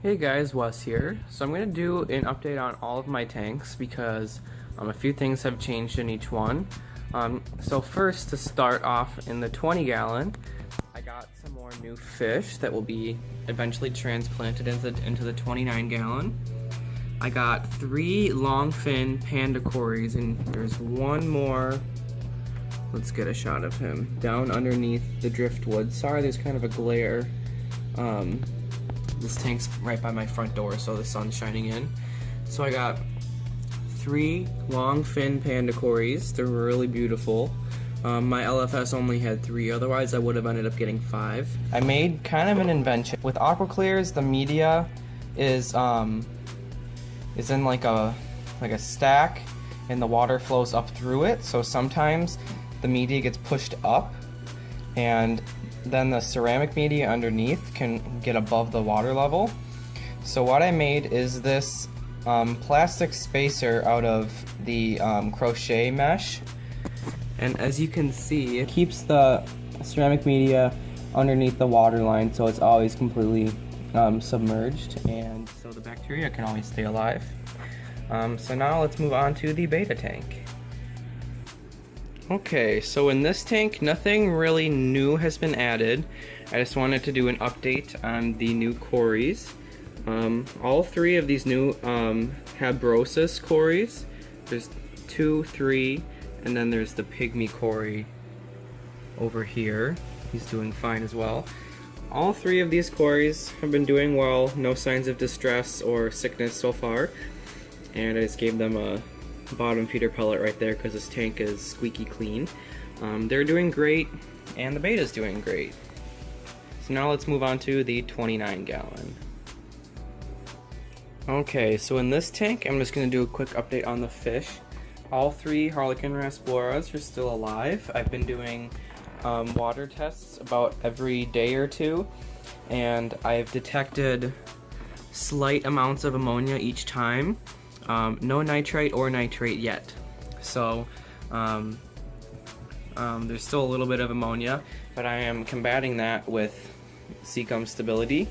Hey guys, Wes here. So I'm going to do an update on all of my tanks because a few things have changed in each one. So first, to start off, in the 20 gallon, I got some more new fish that will be eventually transplanted into the 29 gallon. I got 3 long fin panda cories, and there's one more. Let's get a shot of him down underneath the driftwood. Sorry, there's kind of a glare. This tank's right by my front door, so the sun's shining in. So I got 3 long fin panda cories. They're really beautiful. My LFS only had 3, otherwise I would have ended up getting 5. I made kind of an invention. With AquaClears, the media is in like a stack, and the water flows up through it. So sometimes the media gets pushed up, and then the ceramic media underneath can get above the water level. So what I made is this plastic spacer out of the crochet mesh, and as you can see, it keeps the ceramic media underneath the water line, so it's always completely submerged, and so the bacteria can always stay alive. So now let's move on to the beta tank. Okay, so in this tank, nothing really new has been added. I just wanted to do an update on the new cories. All 3 of these new Habrosus cories. There's 2, 3, and then there's the pygmy cory over here. He's doing fine as well. All 3 of these cories have been doing well, no signs of distress or sickness so far. And I just gave them a bottom feeder pellet right there because this tank is squeaky clean. They're doing great, and the beta's doing great. So now let's move on to the 29 gallon. Okay, so in this tank, I'm just going to do a quick update on the fish. All 3 Harlequin Rasploras are still alive. I've been doing water tests about every day or 2, and I've detected slight amounts of ammonia each time. No nitrite or nitrate yet. So there's still a little bit of ammonia, but I am combating that with Seacom Stability.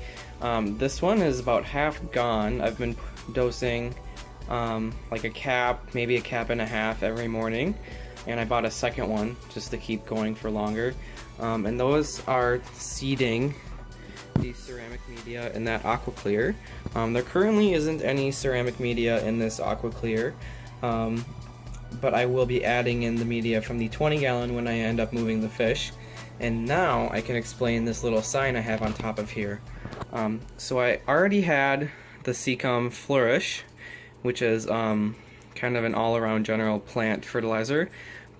This one is about half gone. I've been dosing like a cap, maybe a cap and a half every morning, and I bought a second one just to keep going for longer. And those are seeding the ceramic media in that AquaClear. There currently isn't any ceramic media in this AquaClear, but I will be adding in the media from the 20 gallon when I end up moving the fish. And now I can explain this little sign I have on top of here. So I already had the Seacom Flourish, which is kind of an all-around general plant fertilizer,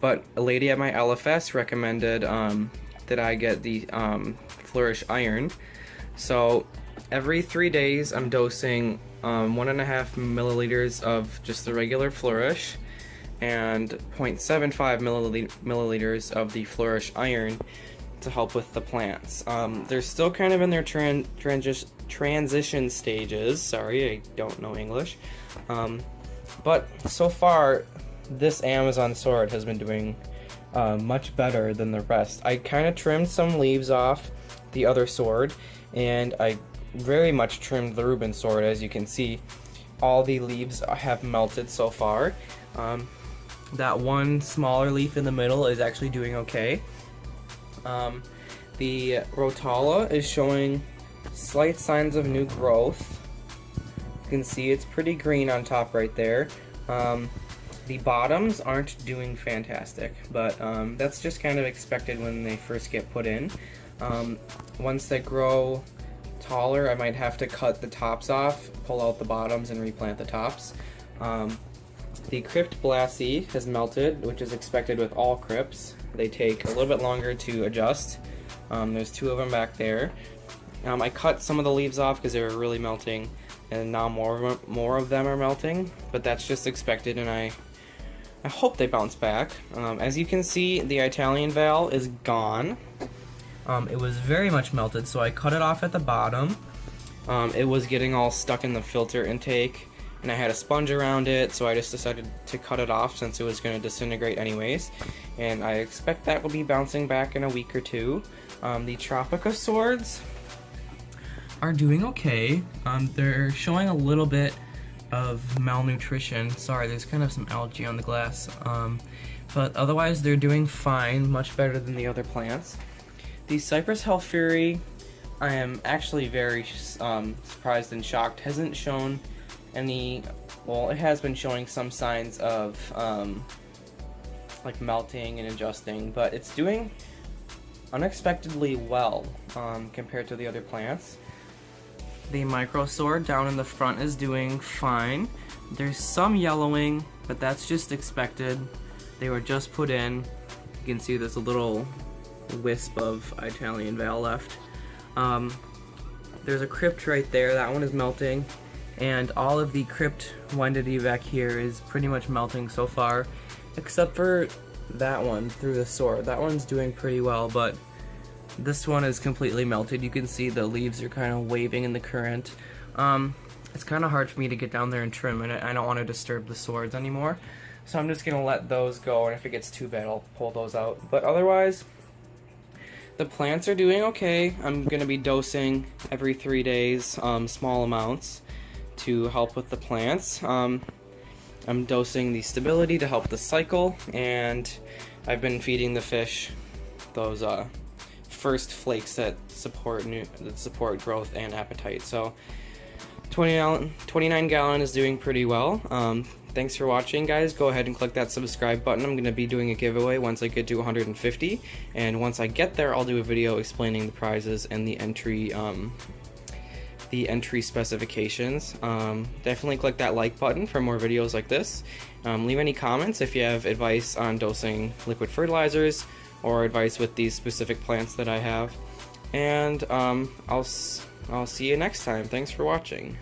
but a lady at my LFS recommended that I get the Flourish Iron. So every 3 days I'm dosing 1.5 milliliters of just the regular Flourish and 0.75 milliliters of the Flourish Iron to help with the plants. They're still kind of in their transition stages. Sorry, I don't know English. But so far, this Amazon sword has been doing much better than the rest. I kind of trimmed some leaves off the other sword, and I very much trimmed the Reuben sword. As you can see, all the leaves have melted so far. That one smaller leaf in the middle is actually doing okay. The Rotala is showing slight signs of new growth. You can see it's pretty green on top right there. The bottoms aren't doing fantastic, but that's just kind of expected when they first get put in. Once they grow taller, I might have to cut the tops off, pull out the bottoms, and replant the tops. The Crypt Blassie has melted, which is expected with all crypts. They take a little bit longer to adjust. There's 2 of them back there. I cut some of the leaves off because they were really melting, and now more of them are melting, but that's just expected, and I hope they bounce back. As you can see, the Italian Val is gone. It was very much melted, so I cut it off at the bottom. It was getting all stuck in the filter intake, and I had a sponge around it, so I just decided to cut it off since it was going to disintegrate anyways. And I expect that will be bouncing back in a week or 2. The Tropica swords are doing okay. They're showing a little bit of malnutrition. Sorry, there's kind of some algae on the glass. But otherwise they're doing fine, much better than the other plants. The Cypress Health Fury, I am actually very surprised and shocked. Hasn't shown any, well, it has been showing some signs of like melting and adjusting, but it's doing unexpectedly well compared to the other plants. The Microsorb down in the front is doing fine. There's some yellowing, but that's just expected. They were just put in. You can see there's a little wisp of Italian Val left. There's a crypt right there. That one is melting. And all of the crypt Wendidie back here is pretty much melting so far, except for that one through the sword. That one's doing pretty well, but this one is completely melted. You can see the leaves are kind of waving in the current. It's kind of hard for me to get down there and trim, and I don't want to disturb the swords anymore. So I'm just going to let those go, and if it gets too bad, I'll pull those out. But otherwise, the plants are doing okay. I'm going to be dosing every 3 days, small amounts, to help with the plants. I'm dosing the stability to help the cycle, and I've been feeding the fish those first flakes that support growth and appetite. So 29 gallon is doing pretty well. Thanks for watching, guys. Go ahead and click that subscribe button. I'm going to be doing a giveaway once I get to 150, and once I get there, I'll do a video explaining the prizes and the entry specifications. Definitely click that like button for more videos like this. Leave any comments if you have advice on dosing liquid fertilizers or advice with these specific plants that I have. And I'll see you next time. Thanks for watching.